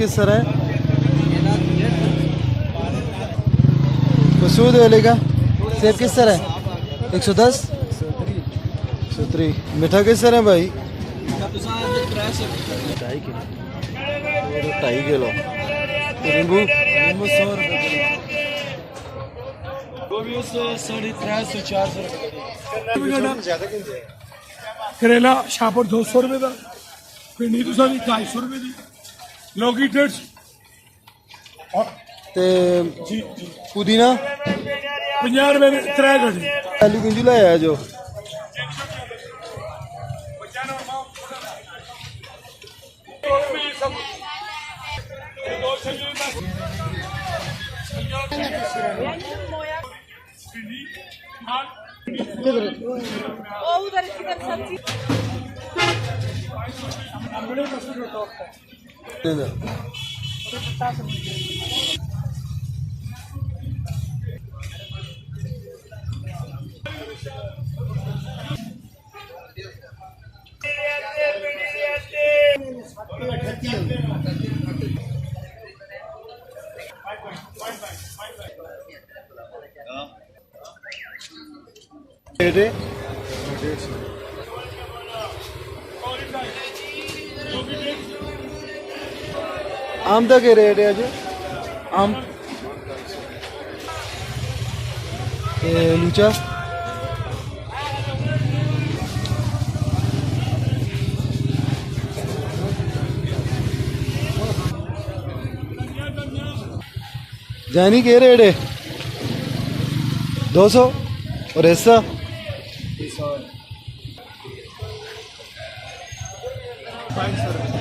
किस तरह है? मसूद वाले का सेब किस तरह है? 110 103। मीठा किस तरह है भाई? 2.5 किलो। नींबू 100 रुपये गोभी 350 400 करेला शापर 200 रुपये का भिंडी तुसा दी 250 रुपये दी लौकी 150 ते पुदीना 50 रुपये दे 3 गड्ढे आलू गुंजी लाया जो आम का क्या रेट है अज? आम लूचा जानी के रेट है? 200 और ऐसा 500